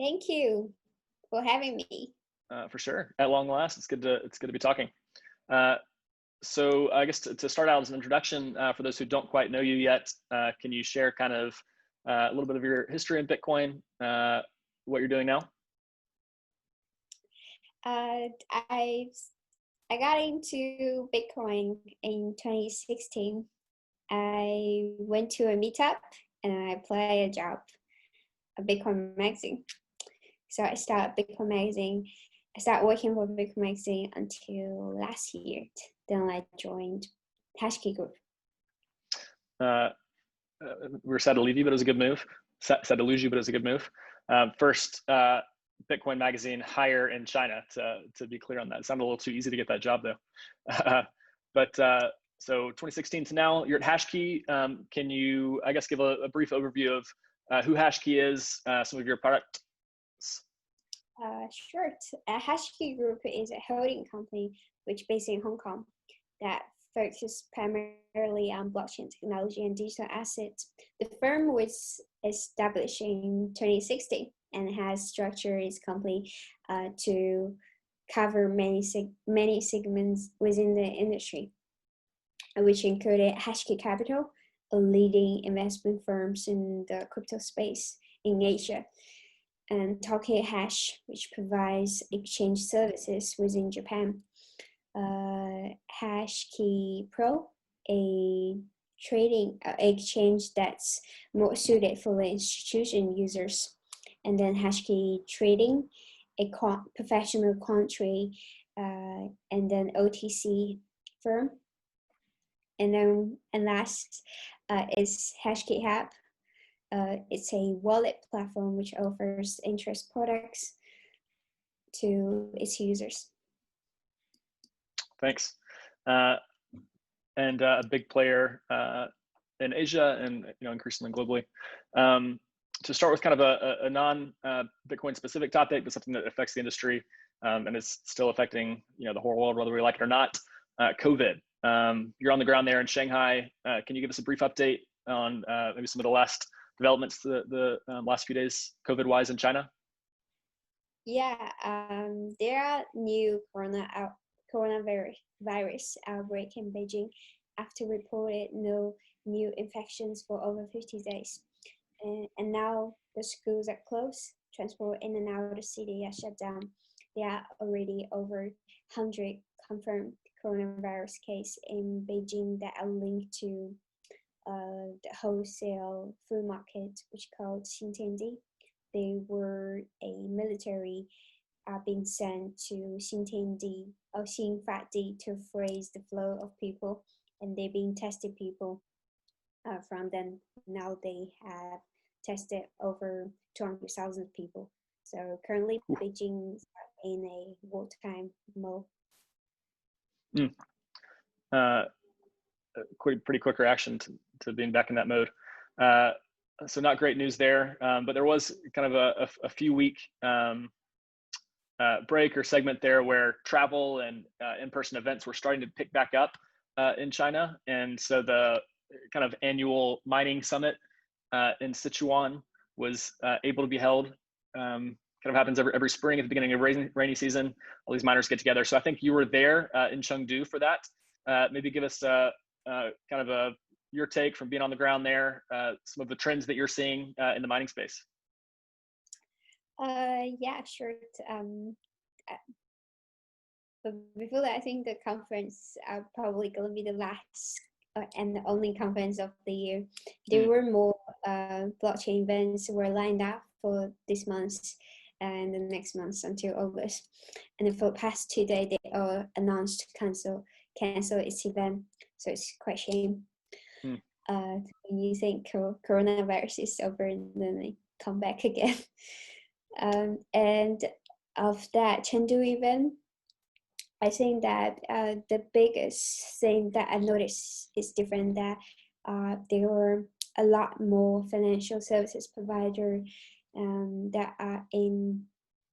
Thank you for having me. For sure. At long last, it's good to be talking. Uh, so I guess to start out as an introduction, for those who don't quite know you yet, can you share kind of a little bit of your history in Bitcoin, what you're doing now? Uh, I I got into Bitcoin in 2016. I went to a meetup and I applied a job, a Bitcoin magazine. So I started Bitcoin magazine. I started working for Bitcoin magazine until last year. Then I joined Hashkey Group. Uh, we were sad to leave you, but it was a good move. Sad to lose you, but it was a good move. First, Bitcoin magazine hire in China, to be clear on that. It sounded a little too easy to get that job though. But so 2016 to now, you're at Hashkey. Can you, I guess, give a brief overview of who Hashkey is, some of your products? Sure. Hashkey Group is a holding company which based in Hong Kong that focuses primarily on blockchain technology and digital assets. The firm was established in 2016 and has structured its company to cover many segments within the industry, which included Hashkey Capital, a leading investment firms in the crypto space in Asia, and Tokyo Hash, which provides exchange services within Japan. Hashkey Pro, a trading exchange that's more suited for the institution users, and then Hashkey Trading, a professional quant trade, and then OTC firm, and last is Hashkey Hub. It's a wallet platform which offers interest products to its users. Thanks. And a big player in Asia and increasingly globally. To start with kind of a non-Bitcoin specific topic, but something that affects the industry and is still affecting the whole world, whether we like it or not. COVID. You're on the ground there in Shanghai. Can you give us a brief update on maybe some of the last developments the last few days, COVID-wise, in China? Yeah, there are new coronavirus outbreak in Beijing after reported no new infections for over 50 days. And now the schools are closed, transport in and out of the city are shut down. There are already over 100 confirmed coronavirus cases in Beijing that are linked to the wholesale food market, which called Xintiandi. They were a military being sent to Xintiandi or Xinfadi to freeze the flow of people, and they've been testing people from then. Now they have tested over 200,000 people. So currently Beijing is in a wartime mode. Pretty quick reaction to being back in that mode. So not great news there, but there was kind of a few week break or segment there where travel and in-person events were starting to pick back up in China. And so the kind of annual mining summit in Sichuan was able to be held. Kind of happens every spring at the beginning of rainy season. All these miners get together. So I think you were there in Chengdu for that. Maybe give us kind of your take from being on the ground there, some of the trends that you're seeing in the mining space. Yeah, sure. But before that, I think the conference are probably going to be the last and the only conference of the year. There were more blockchain events were lined up for this month and the next month until August. And for the past 2 days, they all announced to cancel its event. So it's quite a shame. When you think coronavirus is over and then they come back again. And of that Chengdu event, I think that the biggest thing that I noticed is different, that there were a lot more financial services provider that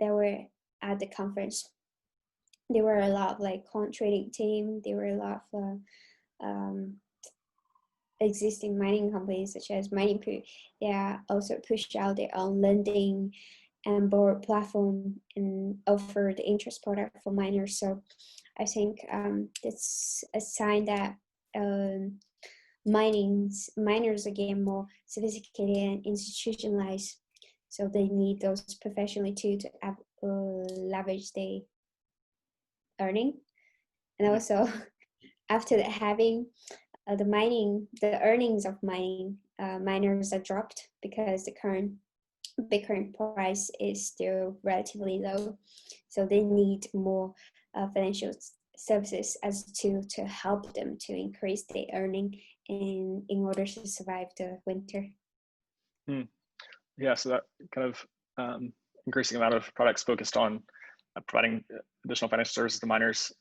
were at the conference. There were a lot of like quant trading team. There were a lot of existing mining companies such as Mining Pool. They are also pushed out their own lending board platform and offer the interest product for miners. So I think it's a sign that miners are getting more sophisticated and institutionalized. So they need those professionally too to leverage their earning. And also after having the earnings of miners are dropped because the current Bitcoin price is still relatively low. So they need more financial services as a tool to help them to increase their earning in order to survive the winter. Yeah, so that kind of increasing amount of products focused on providing additional financial services to miners,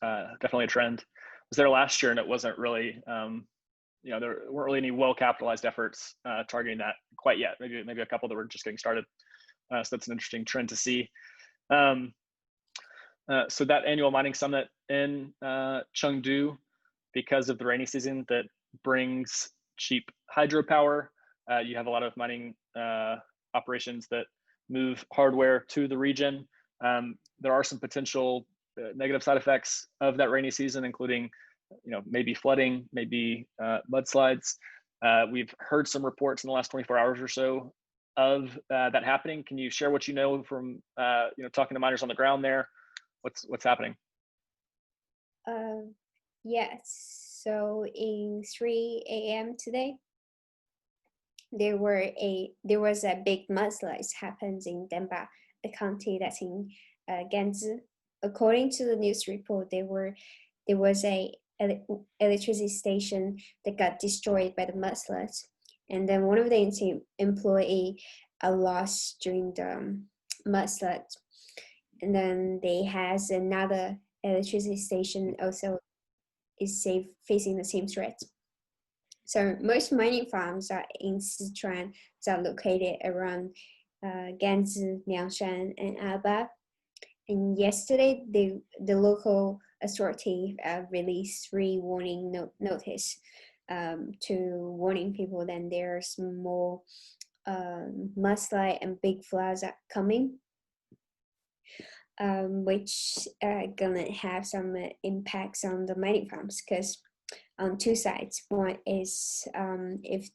definitely a trend. I was there last year and it wasn't really, there weren't really any well-capitalized efforts targeting that quite yet. Maybe a couple that were just getting started. So that's an interesting trend to see. So that annual mining summit in Chengdu, because of the rainy season that brings cheap hydropower, you have a lot of mining operations that move hardware to the region. There are some potential negative side effects of that rainy season, including maybe flooding, maybe mudslides. We've heard some reports in the last 24 hours or so of that happening. Can you share what you know from talking to miners on the ground there? What's happening? Yes. So in 3 a.m. today, there was a big mudslide happens in Denba, a county that's in Ganzi. According to the news report, there was a electricity station that got destroyed by the mudslides, and then one of the employee lost during the mudslide, and then they has another electricity station also is facing the same threat. So most mining farms are in Sichuan, that are located around Ganzi, Liangshan, and Aba. And yesterday, the local authority released 3 warning notice to warning people that there's more mudslide and big floods are coming, which are gonna have some impacts on the mining farms, because on 2 sides. One is if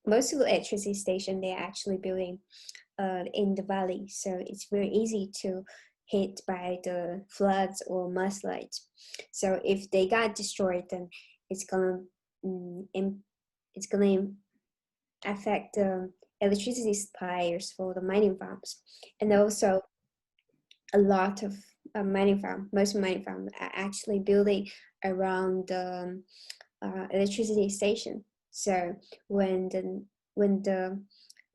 most of the electricity station they're actually building in the valley, so it's very easy to hit by the floods or mudslides. So if they got destroyed, then it's gonna affect the electricity suppliers for the mining farms, and also a lot of most mining farms are actually building around the electricity station. So when the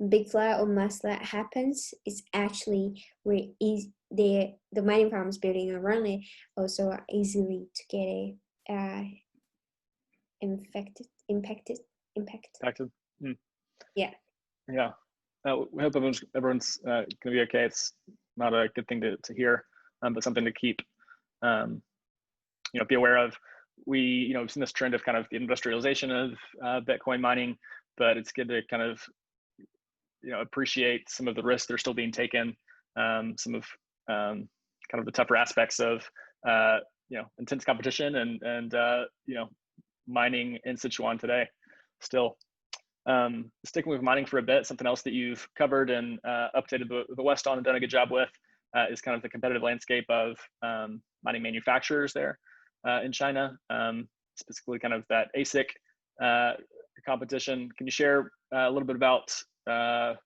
big flood or mudslide happens, it's actually the mining farms building around it also are easily to get impacted. Yeah. Yeah. We hope everyone's going to be okay. It's not a good thing to hear, but something to keep, be aware of. We've seen this trend of kind of the industrialization of Bitcoin mining, but it's good to kind of, appreciate some of the risks that are still being taken, some of kind of the tougher aspects of, intense competition and mining in Sichuan today still. Sticking with mining for a bit, something else that you've covered and updated the West on and done a good job with is kind of the competitive landscape of mining manufacturers there in China, specifically kind of that ASIC competition. Can you share a little bit about kind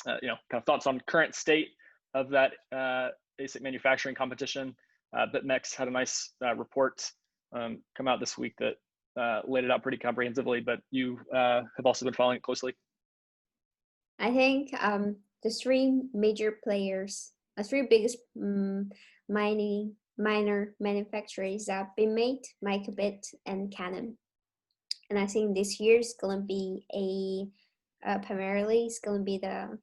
of thoughts on current state of that ASIC manufacturing competition? BitMEX had a nice report come out this week that laid it out pretty comprehensively, but you have also been following it closely. I think the 3 major players, the 3 biggest miner manufacturers are Bitmain, Microbit, and Canon. And I think this year is gonna be primarily it's gonna be the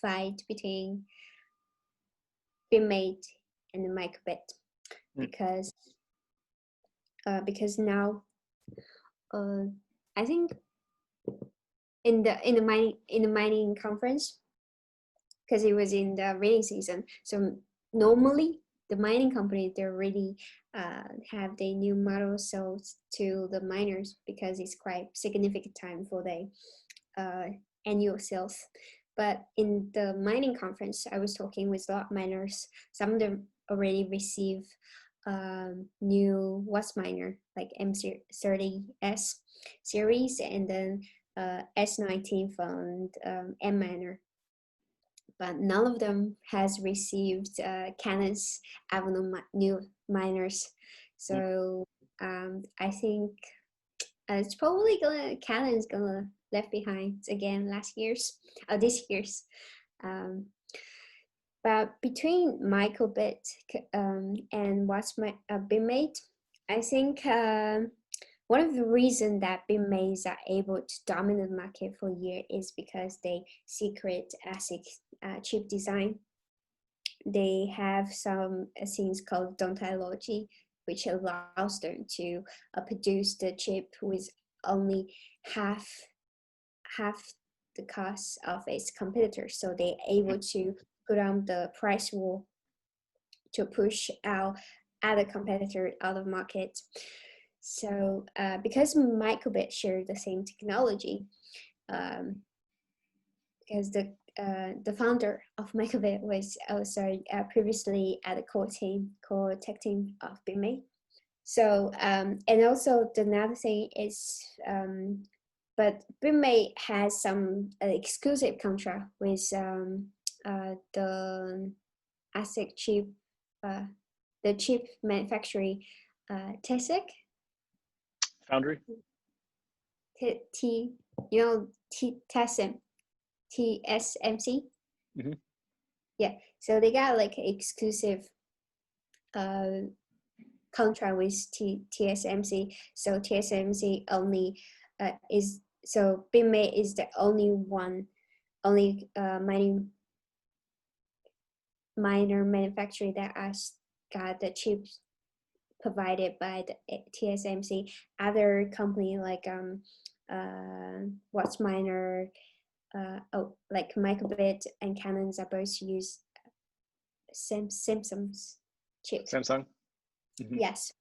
fight between Bitmain and Microbit, because now I think in the mining conference, because it was in the rainy season. So normally the mining company, they already have the new model sold to the miners because it's quite significant time for the annual sales. But in the mining conference, I was talking with a lot of miners. Some of them already receive new Watts miner like M30S series, and then S19 from M miner. But none of them has received Canon's Avalon new miners. So I think it's probably Canon's gonna left behind again this year's. But between Microbit and what's my Bitmain, I think one of the reasons that Bitmains are able to dominate the market for a year is because they secret ASIC chip design. They have some things called ontology, which allows them to produce the chip with only half the cost of its competitors. So they're able to put on the price war to push out other competitors out of market. So because Microbit share the same technology, because the founder of Microbit was also previously at the core tech team of Bitmain. So and also another thing is, but Bitmain has some exclusive contract with the ASIC chip, the chip manufacturing TASIC. Foundry. TSMC. Mm-hmm. Yeah, so they got like exclusive contract with TSMC. So TSMC only is, so Bitmain is the only miner manufacturer that has got the chips provided by the TSMC. Other company like Watts Miner, like Microbit and Canon's are both use Samsung's chip. Samsung. Mm-hmm. Yes.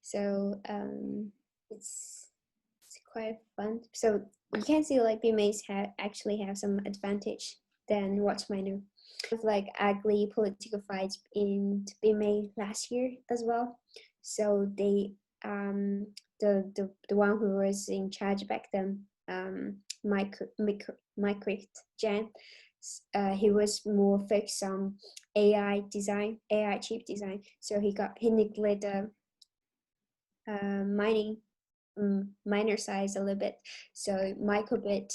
So it's quite fun. So you can see like Bitmains actually have some advantage than Watts Miner. Like ugly political fights in Bitmain last year as well. So they the one who was in charge back then, Mike Jan, he was more focused on AI chip design. So he neglected miner size a little bit. So Microbit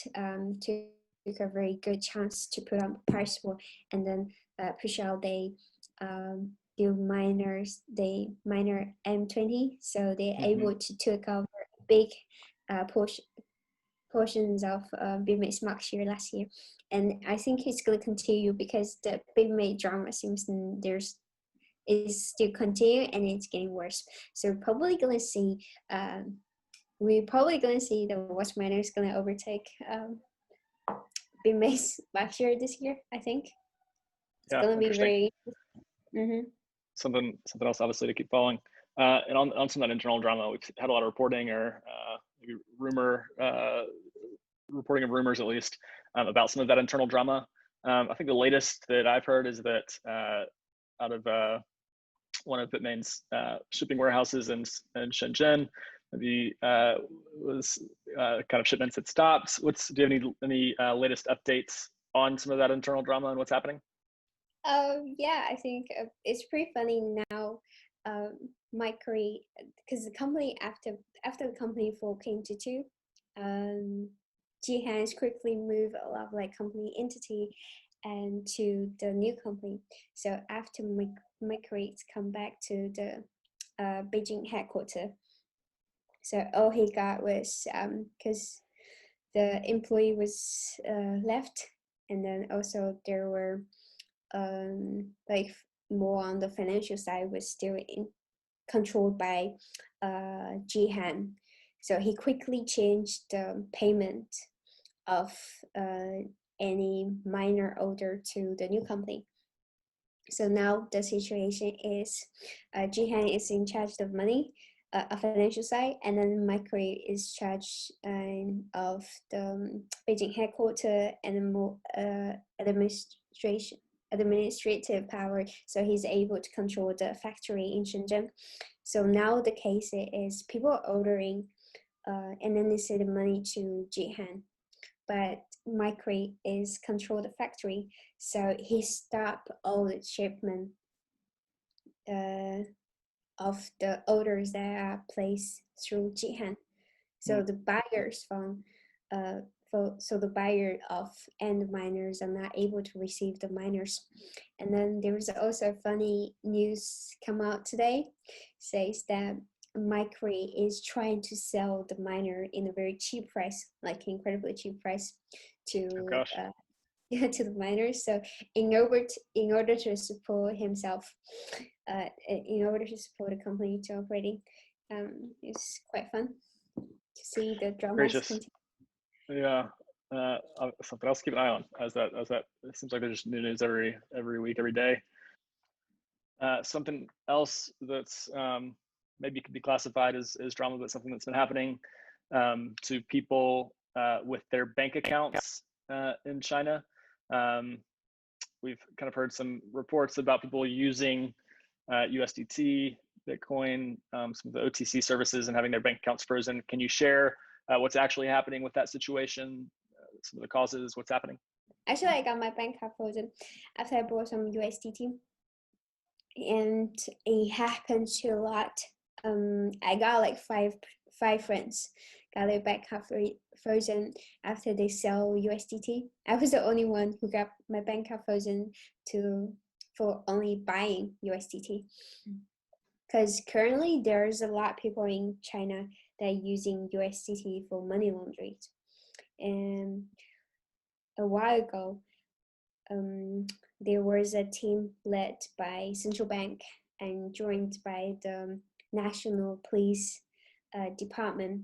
took a very good chance to put on price war and then push out the miner M20. So they're able to take over big portions of Bitmain's market share last year. And I think it's going to continue because the Bitmain drama seems is still continue and it's getting worse. So we're probably going to see the Watts miner is going to overtake Bitmain's market share this year. I think it's going to be very something else obviously to keep following. And on some of that internal drama, we've had a lot of reporting or maybe reporting of rumors at least about some of that internal drama. I think the latest that I've heard is that out of one of Bitmain's shipping warehouses in Shenzhen, maybe was kind of shipments had stopped. Do you have any latest updates on some of that internal drama and what's happening? Yeah, I think it's pretty funny now. Because the company after the company fall into two, Jihan's quickly moved a lot of like company entity and to the new company. So after Microbit come back to the Beijing headquarters, so all he got was because the employee was left, and then also there were like more on the financial side was still controlled by Jihan. So he quickly changed the payment of any miner order to the new company. So now the situation is Jihan is in charge of money, a financial side, and then Micrey is charged of the Beijing headquarters and more administrative power. So he's able to control the factory in Shenzhen. So now the case is people are ordering and then they send the money to Jihan, but Micrey is control the factory, so he stopped all the shipment of the orders that are placed through Jihan. So the buyers so the buyer of end miners are not able to receive the miners. And then there was also funny news come out today, says that Micrey is trying to sell the miner in a very cheap price, like incredibly cheap price, to to the miners. So in order to support himself, in order to support the company to operating, it's quite fun to see the dramas continue. Yeah, something else to keep an eye on as that it seems like there's new news every week, every day. Something else that's maybe could be classified as drama, but something that's been happening to people with their bank accounts in China. We've kind of heard some reports about people using USDT, Bitcoin, some of the OTC services, and having their bank accounts frozen. Can you share what's actually happening with that situation, some of the causes, what's happening? Actually, I got my bank account frozen after I bought some USDT, and it happens to a lot. I got like five friends got their bank account frozen after they sell USDT. I was the only one who got my bank account frozen for only buying USDT. Because currently there's a lot of people in China that are using USDT for money laundering. And a while ago, there was a team led by central bank and joined by the National Police Department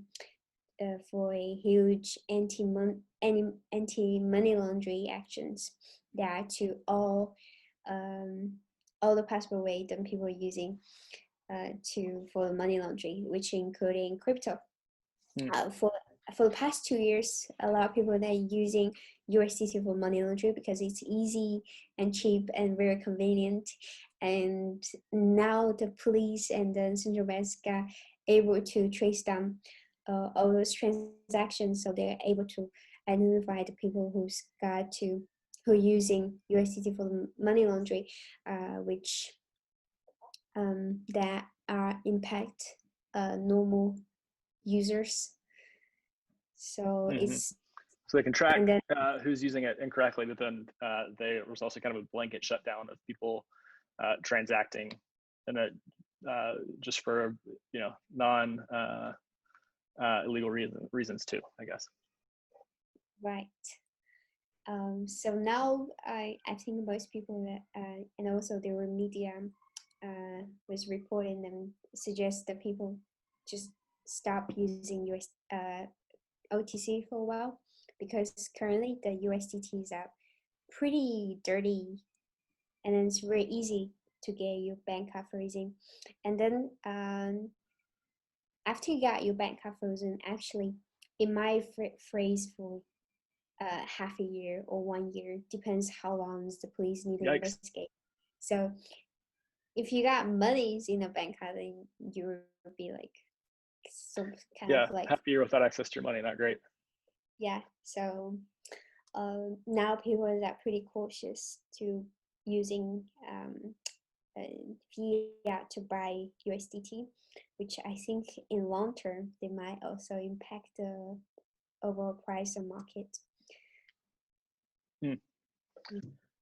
for a huge anti-money laundering actions that to all the possible ways that people are using for money laundering, which including crypto. For the past 2 years, a lot of people that are using USDT for money laundering because it's easy and cheap and very convenient. And now the police and the central banks got able to trace down all those transactions, so they're able to identify the people who are using USDT for money laundering, which that impact normal users. So so they can track who's using it incorrectly, but then there was also kind of a blanket shutdown of people transacting, and that just for non illegal reasons too, I guess. Right. So now I think most people and also there were media was reporting and suggest that people just stop using OTC for a while, because currently the USDTs are pretty dirty, and then it's very easy to get your bank account frozen. And then after you got your bank account frozen, actually it might freeze for half a year or 1 year, depends how long the police need to investigate. So if you got monies in a bank account, then you would be like some kind of like half a year without access to your money, not great. Yeah, so now people are pretty cautious to using fiat to buy USDT, which I think in long term they might also impact the overall price of market.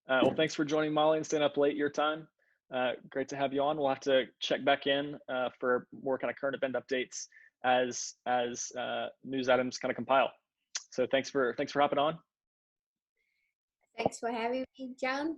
Well, thanks for joining, Molly, and staying up late your time. Great to have you on. We'll have to check back in for more kind of current event updates as news items kind of compile. So thanks for hopping on. Thanks for having me, John.